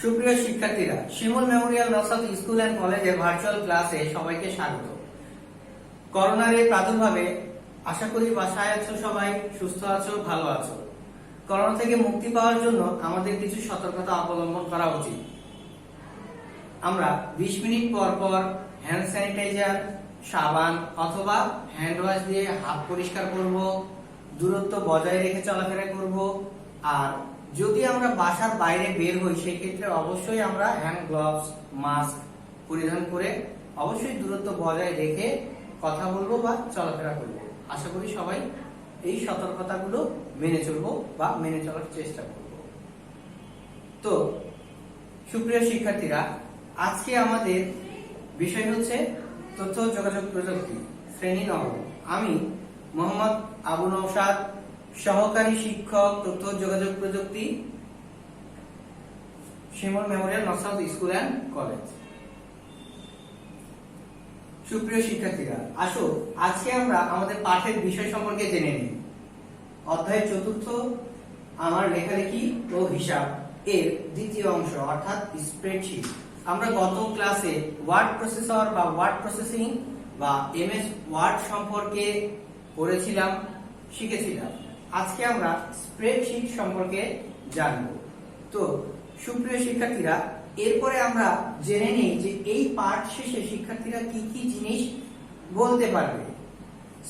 সুপ্রিয় শিক্ষার্থীরা, শিমুল Memorial নকশাত school and কলেজের ভার্চুয়াল ক্লাসে সবাইকে স্বাগত। করোনার এই প্রাদুর্ভাবে আশা করি বাসায় আছো, সবাই সুস্থ আছো, ভালো আছো। করোনা থেকে মুক্তি পাওয়ার জন্য আমাদের কিছু সতর্কতা অবলম্বন করা উচিত। আমরা 20 মিনিট পর পর হ্যান্ড স্যানিটাইজার, সাবান অথবা হ্যান্ড ওয়াশ দিয়ে হাত পরিষ্কার করব, দূরত্ব বজায় রেখে চলাফেরা করব। আর যদি আমরা বাসার বাইরে বের হই সেই ক্ষেত্রে অবশ্যই আমরা হ্যান্ড গ্লাভস, মাস্ক পরিধান করে অবশ্যই দূরত্ব বজায় রেখে কথা বলবো বা চলাফেরা করব। আশা করি সবাই এই সতর্কতাগুলো মেনে চলবো বা মেনে চলার চেষ্টা করব। তো সুপ্রিয় শিক্ষার্থীরা, আজকে আমাদের বিষয় হচ্ছে তথ্য যোগাযোগ প্রযুক্তি, শ্রেণী 9। আমি মোহাম্মদ আবু নওশাদ, সহকারী শিক্ষক, তথ্য যোগাযোগ প্রযুক্তি, শিমুল মেমোরিয়াল নকশাত স্কুল অ্যান্ড কলেজ। সুপ্রিয় শিক্ষার্থীরা, আসো আজকে আমরা আমাদের পাঠের বিষয় সম্পর্কে জেনে নিই। অধ্যায় 4 আমার লেখালেখি ও হিসাব এর দ্বিতীয় অংশ অর্থাৎ স্প্রেডশিট। আমরা গত ক্লাসে ওয়ার্ড প্রসেসর বা ওয়ার্ড প্রসেসিং বা এমএস ওয়ার্ড সম্পর্কে পড়েছিলাম, শিখেছিলাম। আজকে আমরা স্প্রেডশিট সম্পর্কে জানব। তো সুপ্রিয় শিক্ষার্থীরা, এরপরে আমরা জেনে নিই যে এই পাঠ শেষে শিক্ষার্থীরা কি কি জিনিস বলতে পারবে।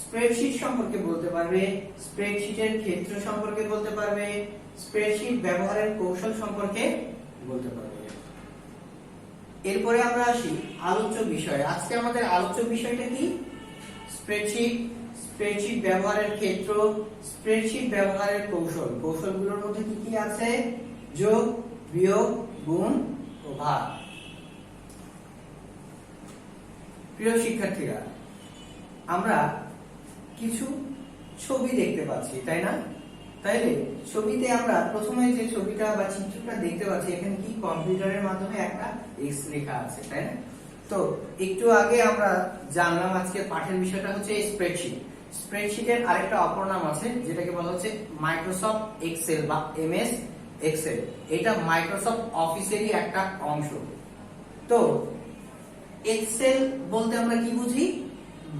স্প্রেডশিট সম্পর্কে বলতে পারবে, স্প্রেডশিটের ক্ষেত্র সম্পর্কে বলতে পারবে, স্প্রেডশিট ব্যবহারের কৌশল সম্পর্কে বলতে পারবে। এরপরে আমরা আসি আলোচ্য বিষয়। আজকে আমাদের আলোচ্য বিষয়টা কি? স্প্রেডশিট, স্প্রেডশিট ব্যবহারের ক্ষেত্র, স্প্রেডশিট ব্যবহারের কৌশল। কৌশলগুলোর মধ্যে কি কি আছে? যোগ, বিয়োগ, গুণ ও ভাগ। প্রিয় শিক্ষার্থীরা, আমরা কিছু ছবি দেখতে পাচ্ছি, তাই না? তাইলে ছবিতে আমরা প্রথমে যে ছবিটা বা চিত্রটা দেখতে পাচ্ছি, এখানে কি কম্পিউটারের মাধ্যমে একটা এক্স লেখা আছে, তাই না? তো একটু আগে আমরা জানলাম আজকে পাঠের বিষয়টা হচ্ছে স্প্রেডশিট। স্প্রেডশিটের আরেকটা অপর নাম আছে যেটাকে বলা হচ্ছে মাইক্রোসফট এক্সেল বা এমএস এক্সেল। এটা মাইক্রোসফট অফিসেরই একটা অংশ। তো এক্সেল বলতে আমরা কি বুঝি?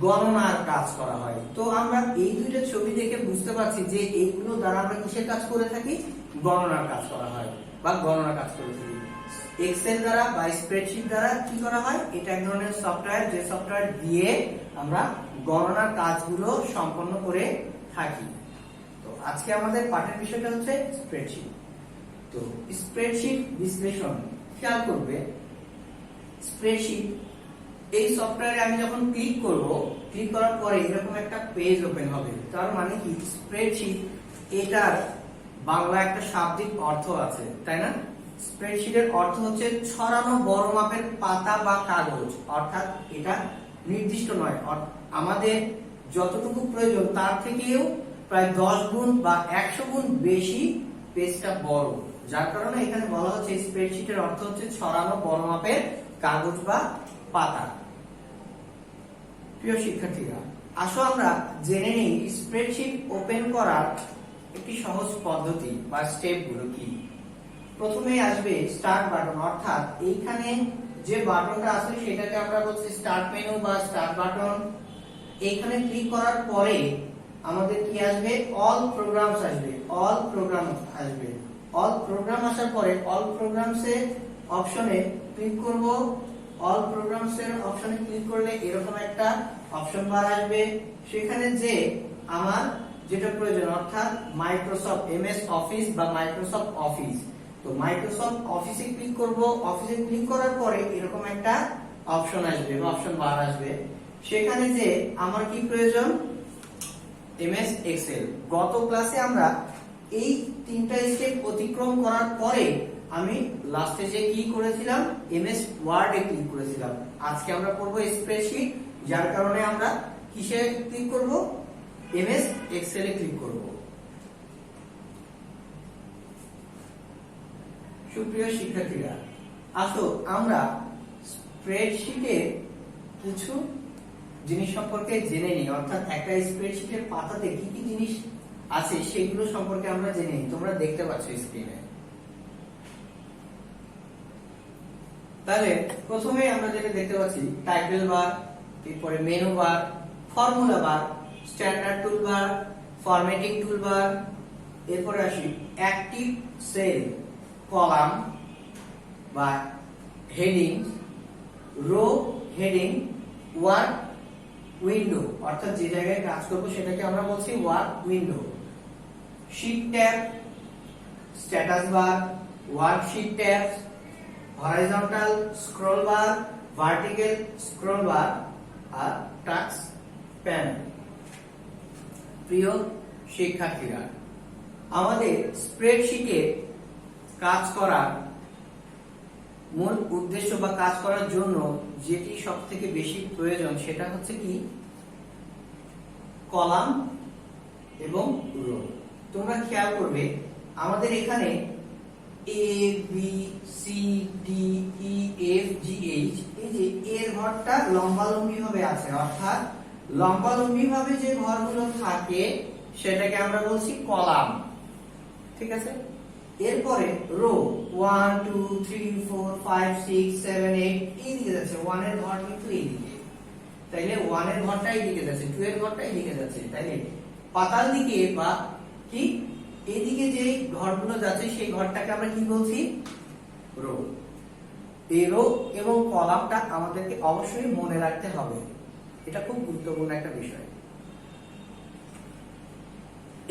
গণনার কাজ করা হয়। তো আমরা এই দুইটা ছবি দেখে বুঝতে পারছি যে এইগুলো দ্বারা আমরা কিসের কাজ করে থাকি? গণনার কাজ করা হয় বা গণনার কাজ করে থাকি। এক্সেল দ্বারা বা স্প্রেডশিট দ্বারা কি করা হয়? এটা এক ধরনের সফটওয়্যার, যে সফটওয়্যার দিয়ে আমরা গণনার কাজগুলো সম্পন্ন করে থাকি। তো আজকে আমাদের পাঠের বিষয়টা হচ্ছে স্প্রেডশিট। তো স্প্রেডশিট বিশ্লেষণ খেয়াল করবে। স্প্রেডশিট এই সফটওয়্যারে আমি যখন ক্লিক করব, ক্লিক করার পরে এরকম একটা পেজ ওপেন হবে। তার মানে কি? স্প্রেডশিট এটার বাংলা একটা শাব্দিক অর্থ আছে, তাই না? স্প্রেডশিটের অর্থ হচ্ছে ছড়ানো বড় মাপের পাতা বা কাগজ। অর্থাৎ এটা নির্দিষ্ট নয়, আমাদের যতটুকু প্রয়োজন তার থেকেও প্রায় 10 গুণ বা 100 গুণ বেশি পেজটা বড়। যার কারণে এখানে বলা হচ্ছে স্প্রেডশিটের অর্থ হচ্ছে ছড়ানো বড় মাপের কাগজ বা পাতা। প্রিয় শিক্ষার্থীরা, আসো আমরা জেনে নিই স্প্রেডশিট ওপেন করার একটি সহজ পদ্ধতি বা স্টেপগুলো কি। প্রথমে আসবে স্টার্ট বাটন, অর্থাৎ এইখানে যে বাটনটা আছে সেটাকে আমরা বলছি স্টার্ট মেনু বা স্টার্ট বাটন। এইখানে ক্লিক করার পরে আমাদের কি আসবে? অল প্রোগ্রামস আসবে। অল প্রোগ্রাম আসবে। অল প্রোগ্রাম আসার পরে অল প্রোগ্রামস এর অপশনে ক্লিক করব। অল প্রোগ্রামস এর অপশনে ক্লিক করলে এরকম একটা অপশন বার আসবে। সেখানে যে আমার যেটা প্রয়োজন, অর্থাৎ মাইক্রোসফট এমএস অফিস বা মাইক্রোসফট অফিস। তো মাইক্রোসফট অফিসে ক্লিক করব। অফিসে ক্লিক করার পরে এরকম একটা অপশন আসবে, অপশন বার আসবে। সেখানে যে আমার কি প্রয়োজন? MS Excel. গত ক্লাসে আমরা এই তিনটা স্টেপ অতিক্রম করার পরে আমি লাস্টে যে কি করেছিলাম? এমএস ওয়ার্ডে ক্লিক করেছিলাম। আজকে আমরা করব স্প্রেডশিট, যার কারণে আমরা কিসে ক্লিক করব? এমএস এক্সেলে ক্লিক করব। সুপ্রিয় শিক্ষার্থীরা, আসো আমরা স্প্রেডশিটের কিছু জিনিস সম্পর্কে জেনে নিই। অর্থাৎ একটা স্প্রেডশিটের পাতাতে কি কি জিনিস আছে সেগুলো সম্পর্কে আমরা জেনে নিই। তোমরা দেখতে পাচ্ছ স্ক্রিনে। তাহলে প্রথমে আমরা যেটা দেখতে পাচ্ছি টাইটেল বার, এরপরে menu bar, formula bar, standard toolbar, formatting toolbar, এরপরে আসি অ্যাক্টিভ সেল, কলাম বা heading, row heading, work window, অর্থাৎ যে জায়গায় কাজ করব সেটাকে আমরা বলছি work window, sheet tab, status bar, worksheet tab, horizontal scroll bar, vertical scroll bar আর টাস্ক প্যানেল। প্রিয় শিক্ষার্থীরা, আমাদের স্প্রেডশিটে কাজ করার মূল উদ্দেশ্য বা কাজ করার জন্য যেটি সবথেকে বেশি প্রয়োজন সেটা হচ্ছে কি কলাম এবং রো। তোমরা খেয়াল করবে আমাদের এখানে A B C D E F G H, এই যে এর ঘরটা লম্বালম্বি ভাবে আছে, অর্থাৎ লম্বালম্বি ভাবে যে ঘরগুলো থাকে সেটাকে আমরা বলছি কলাম, ঠিক আছে। এরপরে রো 1 2 3 4 5 6 7 8 এই দিকে যাচ্ছে, 1 এর ঘর কিন্তু এই দিকে, তাইলে 1 এর ঘরটা এই দিকে যাচ্ছে, 2 এর ঘরটা এই দিকে যাচ্ছে, তাইলে পাতাল দিকে বা কি এইদিকে যে ঘরগুলো যাচ্ছে সেই ঘরটাকে আমরা কি বলছি রো। এই রো এবং কলামটা আমাদেরকে অবশ্যই মনে রাখতে হবে, এটা খুব গুরুত্বপূর্ণ একটা বিষয়।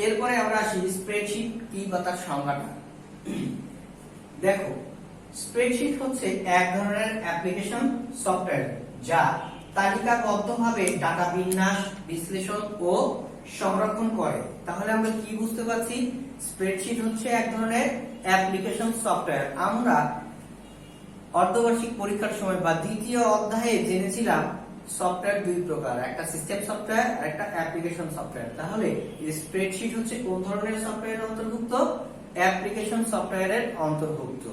এরপরে আমরা আসি স্প্রেডশিট কি বা তার সংজ্ঞাটা। দেখো, স্প্রেডশিট হচ্ছে এক ধরনের অ্যাপ্লিকেশন সফটওয়্যার যা তালিকাবদ্ধভাবে ডাটা বিন্যাস, বিশ্লেষণ ও সংরক্ষণ করে। তাহলে আমরা কি বুঝতে পারছি? স্প্রেডশিট হচ্ছে এক ধরনের অ্যাপ্লিকেশন সফটওয়্যার। আমরা অর্ধবার্ষিক পরীক্ষার সময় বা দ্বিতীয় অধ্যায়ে জেনেছিলাম সফটওয়্যার দুই প্রকার, একটা সিস্টেম সফটওয়্যার আর একটা অ্যাপ্লিকেশন সফটওয়্যার। তাহলে স্প্রেডশিট হচ্ছে কোন ধরনের সফটওয়্যারের অন্তর্ভুক্ত? অ্যাপ্লিকেশন সফটওয়্যারের অন্তর্ভুক্ত।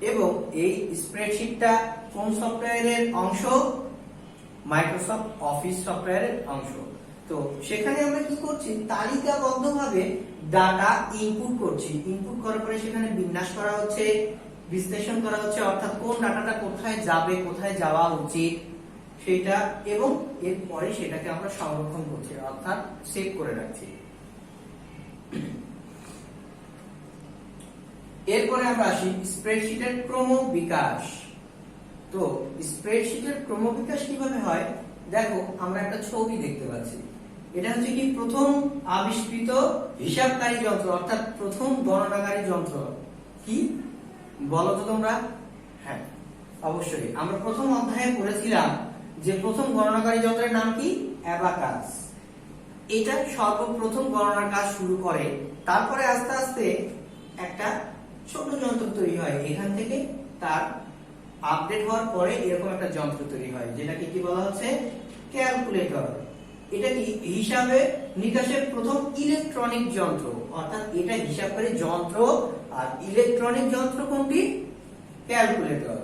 এবং এই স্প্রেডশিটটা কোন সফটওয়্যারের অংশ? মাইক্রোসফট অফিস সফটওয়্যারের অংশ। তো সেখানে আমরা কি করছি? তালিকাবদ্ধভাবে ডাটা ইনপুট করছি, ইনপুট করার পরে সেখানে বিন্যাস করা হচ্ছে, বিশ্লেষণ করা হচ্ছে, অর্থাৎ কোন ডাটাটা কোথায় যাবে, কোথায় যাওয়া উচিত সেটা, এবং এরপরে সেটাকে আমরা সংরক্ষণ করছি, অর্থাৎ সেভ করে রাখছি। এরপরে আমরা আসি স্প্রেডশিটের ক্রমবিকাশ। তো স্প্রেডশিটের ক্রমবিকাশ কিভাবে হয়? দেখো, আমরা একটা ছবি দেখতে পাচ্ছি, এটা হচ্ছে কি প্রথম আবিষ্কৃত হিসাবকারী যন্ত্র, অর্থাৎ প্রথম গণনাকারী যন্ত্র। কি বলো তো তোমরা? হ্যাঁ, অবশ্যই আমরা প্রথম অধ্যায়ে পড়েছিলাম যে প্রথম গণনাকারী যন্ত্রের নাম কি? অ্যাবাকাস। এটা সর্বপ্রথম গণনার কাজ শুরু করে, তারপরে আস্তে আস্তে একটা ছোট যন্ত্র তৈরি হয়, এখান থেকে তার আপডেট হওয়ার পরে এরকম একটা যন্ত্র তৈরি হয় যেটাকে কি বলা হচ্ছে? ক্যালকুলেটর। এটা কি হিসাবে নিকাশের প্রথম ইলেকট্রনিক যন্ত্র, অর্থাৎ এটা হিসাবকারী যন্ত্র, আর ইলেকট্রনিক যন্ত্র কোনটি? ক্যালকুলেটর।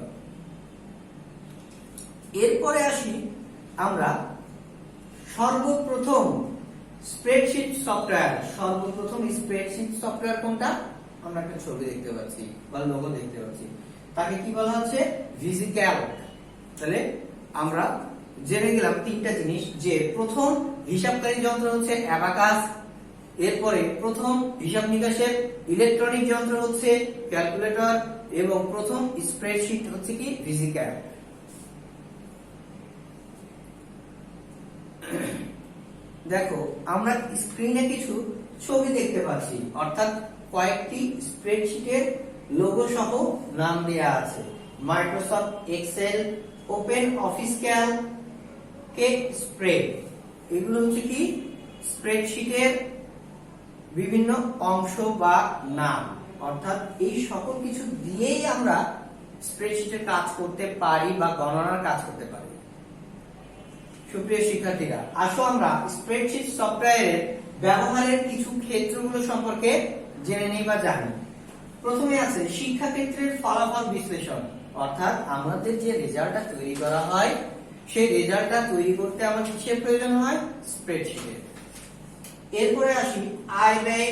এরপরে আসি আমরা সর্বপ্রথম স্প্রেডশিট সফটওয়্যার। সর্বপ্রথম স্প্রেডশিট সফটওয়্যার কোনটা? আমরা একটা ছবি দেখতে পাচ্ছি বা লোগো দেখতে পাচ্ছি, তাকে কি বলা হচ্ছে? ভিজিক্যালক। তাহলে আমরা জেনে গেলাম তিনটা জিনিস, যে প্রথম হিসাবকারী যন্ত্র হচ্ছে অ্যাবাকাস, এরপরে প্রথম হিসাব নিকাশের ইলেকট্রনিক যন্ত্র হচ্ছে ক্যালকুলেটর, এবং প্রথম স্প্রেডশিট হচ্ছে কি? ভিজিক্যালক। দেখো, আমরা স্ক্রিনে কিছু ছবি দেখতে পাচ্ছি, অর্থাৎ কয়েকটি স্প্রেডশিটের লোগো সহ নাম দেয়া আছে। Microsoft Excel, OpenOffice Calc, কেক স্প্রেড, এগুলো হচ্ছে কি স্প্রেডশিটের বিভিন্ন অংশ বা নাম, অর্থাৎ এই সকল কিছু দিয়েই আমরা স্প্রেডশিটের কাজ করতে পারি বা গণনার কাজ করতে পারি। সুপ্রিয় শিক্ষার্থীরা, আসো আমরা স্প্রেডশিট সফটওয়্যারের ব্যবহারের কিছু ক্ষেত্রগুলো সম্পর্কে জেনে নেই বা জানি। প্রথমে আছে শিক্ষাক্ষেত্রের ফলাফল বিশ্লেষণ, অর্থাৎ আমাদের যে রেজাল্টটা তৈরি করা হয় সেই রেজাল্টটা তৈরি করতে আমাদের কিসের প্রয়োজন হয়? স্প্রেডশিটের। এরপরে আসি আয় ব্যয়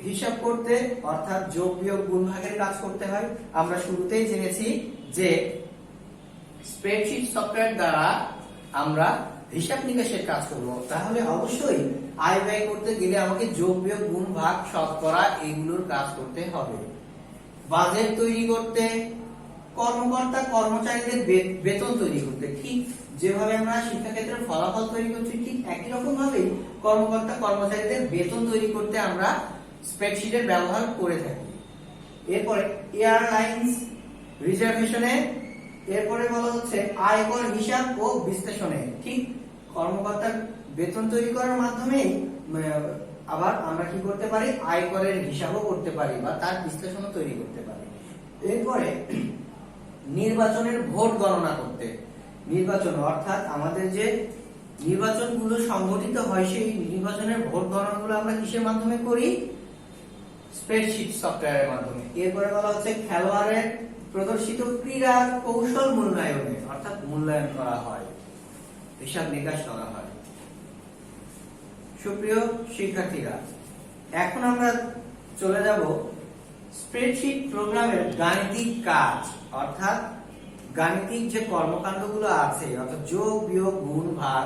হিসাব করতে অর্থাৎ যোগ বিয়োগ গুণ ভাগের কাজ করতে হয়। আমরা শুরুতেই জেনেছি যে স্প্রেডশিট সফটওয়্যার দ্বারা আমরা হিসাব নিকাশের কাজ করব, তাহলে অবশ্যই আয় ব্যয় করতে গেলে আমাকে যোগ বিয়োগ গুণ ভাগ শতকরা এইগুলোর কাজ করতে হবে। বাজেট তৈরি করতে, কর্মকর্তা কর্মচারীদের বেতন তৈরি করতে, ঠিক যেভাবে আমরা শিক্ষাক্ষেত্রে ফলাফল তৈরি করছি ঠিক একই রকম ভাবেই কর্মকর্তা কর্মচারীদের বেতন তৈরি করতে আমরা স্প্রেডশিটের ব্যবহার করে থাকি। এরপরে এয়ারলাইন্স রিজার্ভেশনে, এরপরে বলা হচ্ছে আয়কর হিসাব ও বিশ্লেষণে, ঠিক কর্মকর্তার বেতন তৈরি করার মাধ্যমে আবার আমরা কি করতে পারি, আয়করের হিসাবও করতে পারি বা তার বিশ্লেষণও তৈরি করতে পারি। এরপরে নির্বাচনের ভোট গণনা করতে, নির্বাচন অর্থাৎ আমাদের যে নির্বাচনগুলো সংগঠিত হয় সেই নির্বাচনের ভোট গণনাগুলো আমরা কিসের মাধ্যমে করি, স্প্রেডশিট সফটওয়্যারের মাধ্যমে। এরপরে বলা হচ্ছে খেলোয়াড়ের প্রদর্শিত ক্রীড়া কৌশল মূল্যায়নে, অর্থাৎ মূল্যায়ন করা হয়, হিসাব নিকাশ করা হয়। সুপ্রিয় শিক্ষার্থীরা, এখন আমরা চলে যাব স্প্রেডশিট প্রোগ্রামের গাণিতিক কাজ, অর্থাৎ গাণিতিক যে কর্মকাণ্ডগুলো আছে অর্থাৎ যোগ বিয়োগ গুণ ভাগ,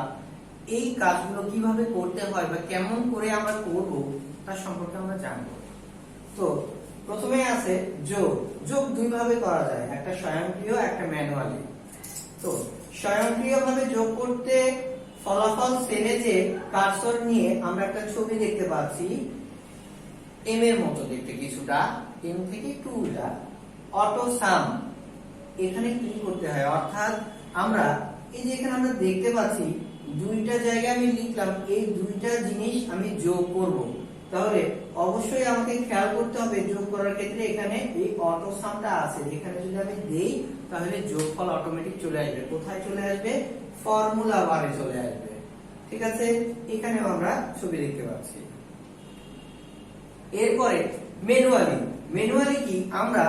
এই কাজগুলো কিভাবে করতে হয় বা কেমন করে আমরা করব তার সম্পর্কে আমরা জানবো। তো প্রথমে আছে যোগ। যোগ দুই ভাবে করা যায়, একটা স্বয়ংক্রিয় একটা ম্যানুয়ালি। তো স্বয়ংক্রিয়ভাবে যোগ করতে ফলাফল সেলে যে কার্সর নিয়ে আমরা একটা ছবি দেখতে পাচ্ছি, এম এর মতো দেখতে কিছুটা, এম থেকে একটু উল্টা, অটো সাম, এখানে কি করতে হয়, অর্থাৎ আমরা এই যে এখানে আমরা দেখতে পাচ্ছি দুইটা জায়গায় আমি লিখলাম এই দুইটা জিনিস আমি যোগ করব, তাহলে অবশ্যই আমাকে খেয়াল করতে হবে যোগ করার ক্ষেত্রে এখানে এই অটো সামটা আছে, এখানে যদি আমি দেই তাহলে যোগফল অটোমেটিক চলে আসবে। কোথায় চলে আসবে, ফর্মুলা বারে চলে আসবে। ঠিক আছে, এখানেও আমরা ছবি দেখতে পাচ্ছি। এরপরে ম্যানুয়ালি, ম্যানুয়ালি কি, আমরা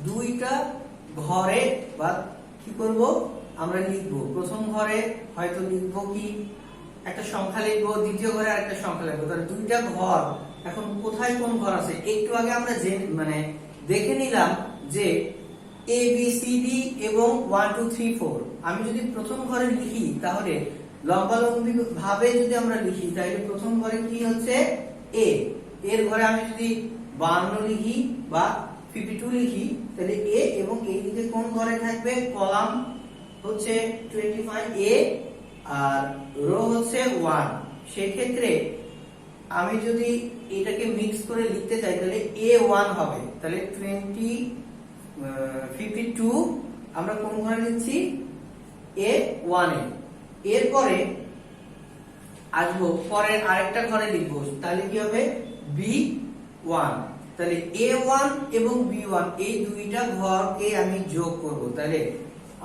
দুইটা ঘরে বা কি করব, আমরা লিখবো, প্রথম ঘরে হয়তো লিখবো কি একটা সংখ্যা লিখবো, দ্বিতীয় ঘরে আরেকটা সংখ্যা লিখবো, তাহলে দুইটা ঘর, এখন কোথায় কোন ঘর আছে একটু আগে আমরা যে দেখে নিলাম যে এ বি সি ডি এবং 1 2 3 4, আমি যদি প্রথম ঘরে লিখি তাহলে লম্বালম্বি ভাবে যদি আমরা লিখি তাহলে প্রথম ঘরে কি হচ্ছে এ, এর ঘরে আমি যদি 52 লিখি বা 52 লিখি তাহলে এ, এবং এই দিকে কোন ঘরে থাকবে, কলাম হচ্ছে 25 এ আর রো হচ্ছে 1। সেই ক্ষেত্রে আমি যদি এটাকে মিক্স করে লিখতে চাই তাহলে A1 হবে, তাহলে 52 আমরা কোন ঘরে লিখছি, A1 এ। এরপরে আসবো পরের আরেকটা ঘরে লিখবো, তাহলে কি হবে B1, তাহলে A1 এবং B1 এই দুইটা ঘরকে আমি যোগ করব, তাহলে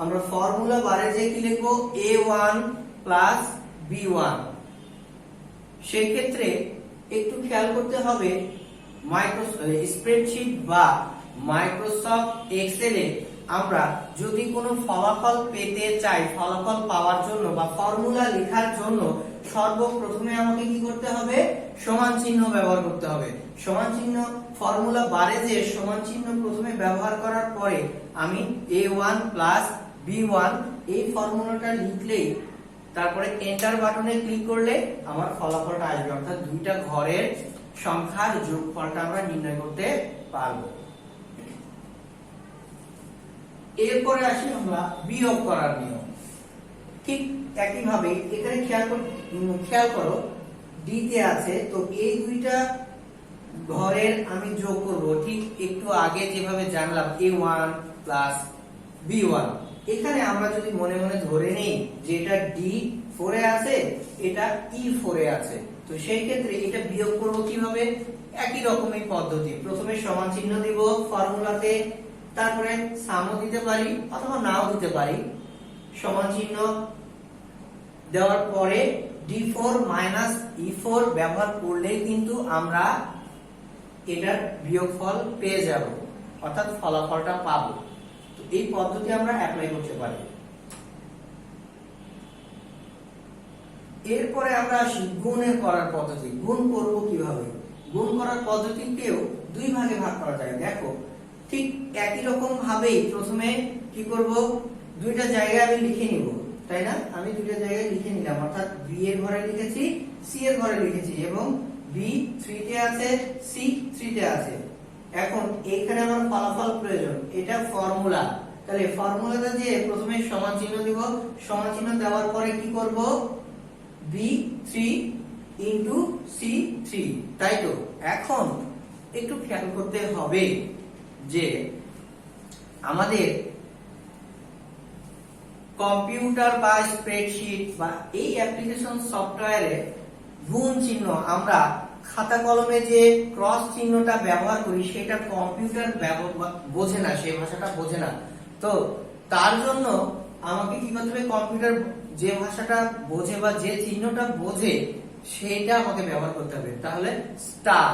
আমরা ফর্মুলা বারে যে কি লিখবো, A1 প্লাস B1। সেই ক্ষেত্রে একটু খেয়াল করতে হবে স্প্রেডশিট বা মাইক্রোসফট এক্সেলে আমরা যদি কোনো ফলাফল পেতে চাই, ফলাফল পাওয়ার জন্য বা ফর্মুলা লেখার জন্য সর্বপ্রথমে আমাকে কি করতে হবে, সমান চিহ্ন ব্যবহার করতে হবে। সমান চিহ্ন ফর্মুলা বারে যে সমান চিহ্ন প্রথমে ব্যবহার করার পরে আমি A1 প্লাস B1 এই ফর্মুলাটা লিখলেই তারপরে এন্টার বাটনে ক্লিক করলে আমার ফলাফলটা আসবে, অর্থাৎ দুইটা ঘরের সংখ্যার যোগফলটা আমরা নির্ণয় করতে পারবো। এরপরে আসি আমরা বিয়োগ করার নিয়ম। ঠিক একই ভাবে এখানে খেয়াল করো ডি তে আছে, তো এই দুইটা ঘরের আমি যোগ করব ঠিক একটু আগে যেভাবে জানলাম A1 প্লাস B1। এখানে আমরা যদি মনে মনে ধরে নেই যে এটা D4 এ আছে, এটা E4 এ আছে, তো সেই ক্ষেত্রে এটা বিয়োগ করব কিভাবে, একই রকমই পদ্ধতি, প্রথমে সমান চিহ্ন দিব ফর্মুলাতে, তারপরে সামও দিতে পারি অথবা নাও দিতে পারি। সমান চিহ্ন দেওয়ার পরে D4 মাইনাস E4 ব্যবহার করলেই কিন্তু আমরা এটার বিয়োগফল পেয়ে যাব, অর্থাৎ ফলাফলটা পাবো। তো এই পদ্ধতি আমরা অ্যাপ্লাই করতে পারি। এরপরে আমরা আসি গুণের করার পদ্ধতি। গুণ করব কিভাবে, গুণ করার পদ্ধতিকেও দুই ভাগে ভাগ করা যায়। দেখো ঠিক একই রকম ভাবেই প্রথমে কি করব, দুইটা জায়গায় আমি লিখে নিব, তাই না? আমি দুইটা জায়গায় লিখে নিলাম, অর্থাৎ বি এর ঘরে লিখেছি, সি এর ঘরে লিখেছি, এবং বি 3 তে আছে, সি 3 তে আছে। এখন এখানে আমার ফলাফল প্রয়োজন, এটা ফর্মুলা। তাহলে ফর্মুলাটা দিয়ে প্রথমে সমান চিহ্ন দিব, সমান চিহ্ন দেওয়ার পরে কি করব, B3 ইনটু C3, তাই তো? এখন একটু খেয়াল করতে হবে যে আমাদের কম্পিউটার বা স্প্রেডশিট বা এই অ্যাপ্লিকেশন সফটওয়্যারে গুণ চিহ্ন আমরা খাতা কলমে যে ক্রস চিহ্নটা ব্যবহার করি সেটা কম্পিউটার বোঝে না, সেই ভাষাটা বোঝে না। তো তার জন্য আমাকে কি করতে হবে, কম্পিউটার যে ভাষাটা বোঝে বা যে চিহ্নটা বোঝে সেটা আমাকে ব্যবহার করতে হবে। তাহলে স্টার,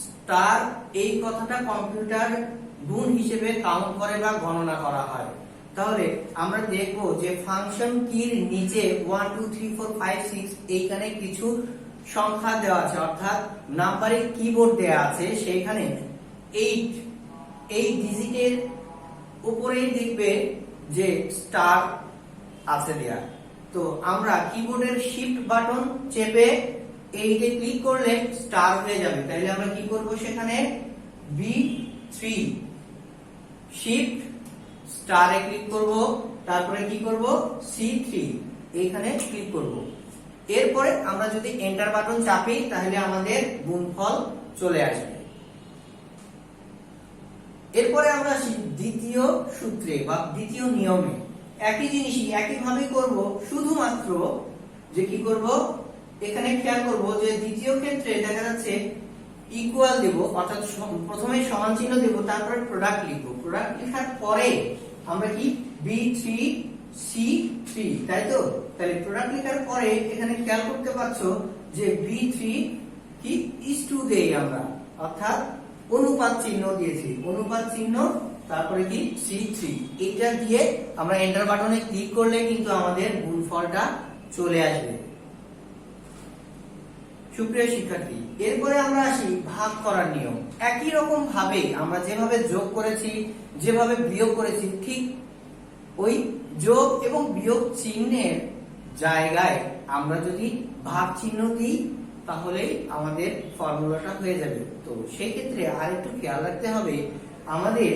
স্টার এই কথাটা কম্পিউটার গুণ হিসেবে কাউন্ট করে বা গণনা করা হয়। তাহলে আমরা দেখব যে ফাংশন কির নিচে 1 2 3 4 5 6 এইখানে কিছু সংখ্যা দেওয়া আছে, অর্থাৎ নাম্বারিং কিবোর্ড দেওয়া আছে, সেইখানে 8 এই ডিজিটের উপরেই দেখবে যে স্টার আছে দেয়া। তো আমরা কিবোর্ডের শিফট বাটন চেপে এইতে ক্লিক করলে স্টার হয়ে যাবে। তাহলে আমরা কি করব, সেখানে B3 শিফট স্টারে ক্লিক করব, তারপরে কি করব, C3 এখানে ক্লিক করব। এরপরে আমরা যদি এন্টার বাটন চাপি তাহলে আমাদের গুণফল চলে আসবে। এরপরে আমরা আসি দ্বিতীয় সূত্রে বা দ্বিতীয় নিয়মে। একই জিনিসই একইভাবে করব, শুধুমাত্র যে কি করব, এখানে খেয়াল করব যে দ্বিতীয় ক্ষেত্রে দেখা যাচ্ছে ইকুয়াল দেব, অর্থাৎ প্রথমে সমান চিহ্ন দেব, তারপরে প্রোডাক্ট লিখব। প্রোডাক্ট লেখার পরে আমরা কি B3 C3, তাই তো? তাহলে প্রোডাক্ট লেখার পরে এখানে খেয়াল করতে পারছো যে B3 কি ইস টু দেই আমরা, অর্থাৎ অনুপাত চিহ্ন দিয়েছি, অনুপাত চিহ্ন, তারপরে কি C3, এটা দিয়ে আমরা এন্টার বাটনে ক্লিক করলে কিন্তু আমাদের গুণফলটা চলে আসবে। সুপ্রিয় শিক্ষার্থী, এরপরে আমরা আসি ভাগ করার নিয়ম। একই রকম ভাবে আমরা যেভাবে যোগ করেছি, যেভাবে বিয়োগ করেছি, ঠিক ওই যোগ এবং বিয়োগ চিহ্নের জায়গায় আমরা যদি ভাগ চিহ্ন দিই তাহলে আমাদের ফর্মুলাটা হয়ে যাবে। তো সেই ক্ষেত্রে আরেকটু খেয়াল রাখতে হবে, আমাদের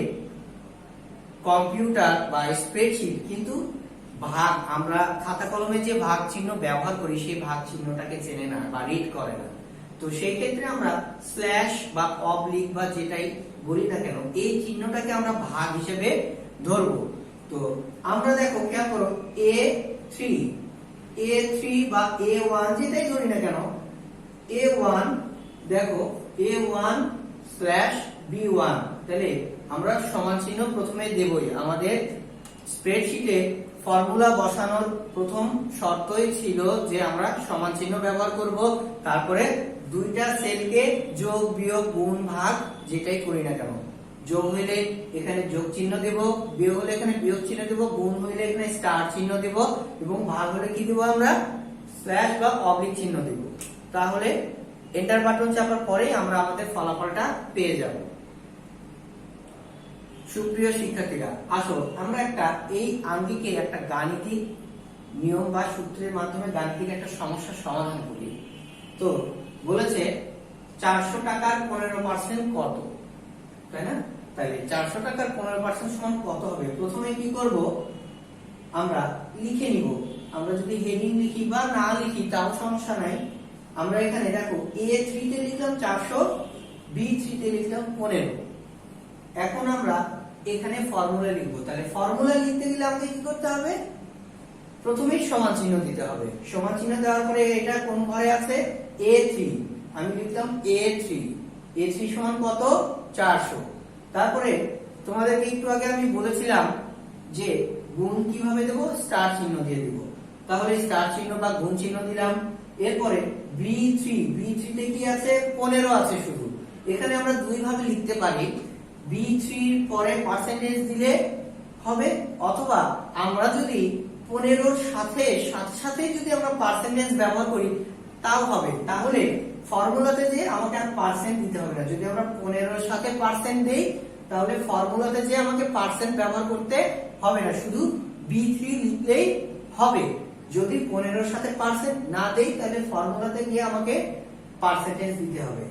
কম্পিউটার বা স্প্রেডশিট কিন্তু ভাগ, আমরা খাতা কলমে যে ভাগ চিহ্ন ব্যবহার করি সেই ভাগ চিহ্নটাকে চেনে না বা রিড করে না। তো সেই ক্ষেত্রে আমরা স্ল্যাশ বা অবলিক বা যেটাই বলি না কেন, এই চিহ্নটাকে আমরা ভাগ হিসেবে ধরবো। তো আমরা দেখো খেয়াল করো, A3 বা A1 যেটাই ধরি না কেন, A1 দেখো A1 স্ল্যাশ B1, তাহলে আমরা সমান চিহ্ন প্রথমে দেবই। আমাদের স্প্রেডশিটে ফর্মুলা বসানোর প্রথম শর্তই ছিল যে আমরা সমান চিহ্ন ব্যবহার করব, তারপরে দুইটা সেলকে যোগ বিয়োগ গুণ ভাগ যেটাই করি না কেন, যোগ হইলে এখানে যোগ চিহ্ন দেব, বিয়োগ হলে এখানে বিয়োগ চিহ্ন দেব, গুণ হইলে এখানে স্টার চিহ্ন দেব, এবং ভাগ হলে কি দেব, আমরা স্ল্যাশ বা অবলিক চিহ্ন দেব। তাহলে এন্টার বাটন চাপার পরেই আমরা আমাদের ফলাফলটা পেয়ে যাব। সুপ্রিয় শিক্ষার্থীরা, আসো আমরা এই আঙ্গিকে একটা গাণিতিক নিয়ম বা সূত্রের মাধ্যমে গাণিতিক একটা সমস্যার সমাধান করি। তো বলেছে 400 টাকার 15% কত, তাই না? তাহলে 400 টাকার 15% সমান কত হবে? প্রথমে কি করব, আমরা লিখে নিব। আমরা যদি হেডিং লিখি বা না লিখি তাও সমস্যা নাই। আমরা এখানে দেখো A3 তে লিখলাম 400, B3 তে লিখলাম 15। এখন আমরা এখানে ফর্মুলা লিখবো। তাহলে ফর্মুলা লিখতে গেলে আমাকে কি করতে হবে, প্রথমেই সমান চিহ্ন দিতে হবে। সমান চিহ্ন দেওয়ার পরে এটা কোন ঘরে আছে, A3, আমি লিখলাম A3 সমান কত, 400। তারপরে তোমাদেরকে একটু আগে আমি বলেছিলাম যে গুণ কিভাবে দেব, স্টার চিহ্ন দিয়ে দেব। তাহলে স্টার চিহ্ন বা গুণ চিহ্ন দিলাম। এরপরে B3 তে কি আছে, 15 আছে শুধু। এখানে আমরা দুই ভাবে লিখতে পারি, B3 এর পরে পার্সেন্টেজ দিলে হবে, অথবা আমরা যদি 15 সাথে যদি আমরা পার্সেন্টেজ ব্যবহার করি তাও হবে। তাহলে ফর্মুলাতে যে আমাকে আর পার্সেন্ট দিতে হবে না। যদি আমরা 15 এর সাথে পার্সেন্ট দেই তাহলে ফর্মুলাতে যে আমাকে পার্সেন্ট ব্যবহার করতে হবে না, শুধু B3 লিখলেই হবে। যদি 15 এর সাথে পার্সেন্ট না দেই তাহলে ফর্মুলাতে গিয়ে আমাকে পার্সেন্টেজ দিতে হবে।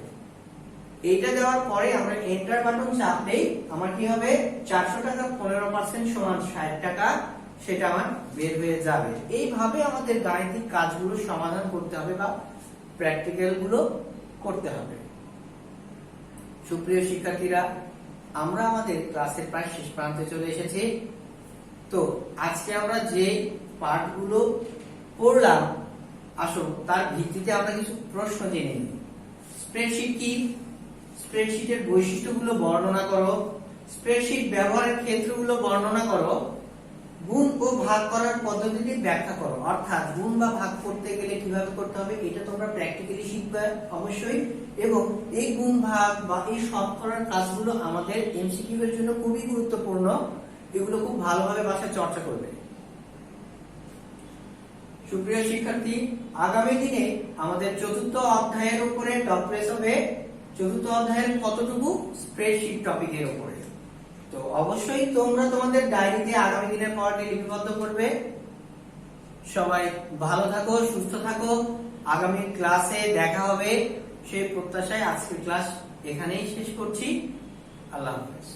এইটা দেওয়ার পরে আমরা এন্টার বাটন চাপলেই আমার কি হবে, 400 টাকা 15% সমান 60 টাকা, সেটা আমার বের হয়ে যাবে। এইভাবে আমাদের গাণিতিক কাজগুলো সমাধান করতে হবে বা প্র্যাকটিক্যাল গুলো করতে হবে। সুপ্রিয় শিক্ষার্থীরা, আমরা আমাদের ক্লাসের প্রায় শেষ প্রান্তে চলে এসেছি। তো আজকে আমরা যে পার্টগুলো পড়লাম, আসুন তার ভিত্তিতে আমরা কিছু প্রশ্ন জেনে নিই। স্প্রেডশিট কি? স্প্রেডশিটের বৈশিষ্ট্যগুলো বর্ণনা করো। স্প্রেডশিট ব্যবহারের ক্ষেত্রগুলো বর্ণনা করো। গুণ ও ভাগ করার পদ্ধতিটি ব্যাখ্যা করো। অর্থাৎ গুণ বা ভাগ করতে গেলে কিভাবে করতে হবে এটা তোমরা প্র্যাকটিক্যালি শিখবে অবশ্যই, এবং এই গুণ ভাগ বা এই সব করার কাজগুলো আমাদের এমসিকিউ এর জন্য খুবই গুরুত্বপূর্ণ। এগুলো খুব ভালোভাবে বাসায় চর্চা করবে। সুপ্রিয় শিক্ষার্থী, আগামী দিনে আমাদের চতুর্থ অধ্যায়ের উপরে টপিক হবে। চতুর্থ অধ্যায়ের কতটুকু? স্প্রেডশিট টপিকের উপরে। তো অবশ্যই তোমরা তোমাদের ডায়েরিতে আগামী দিনের পড়াটি লিপিবদ্ধ করবে। সবাই ভালো থাকো, সুস্থ থাকো। আগামী ক্লাসে দেখা হবে সেই প্রত্যাশায় আজকের ক্লাস এখানেই শেষ করছি। আল্লাহ হাফেজ।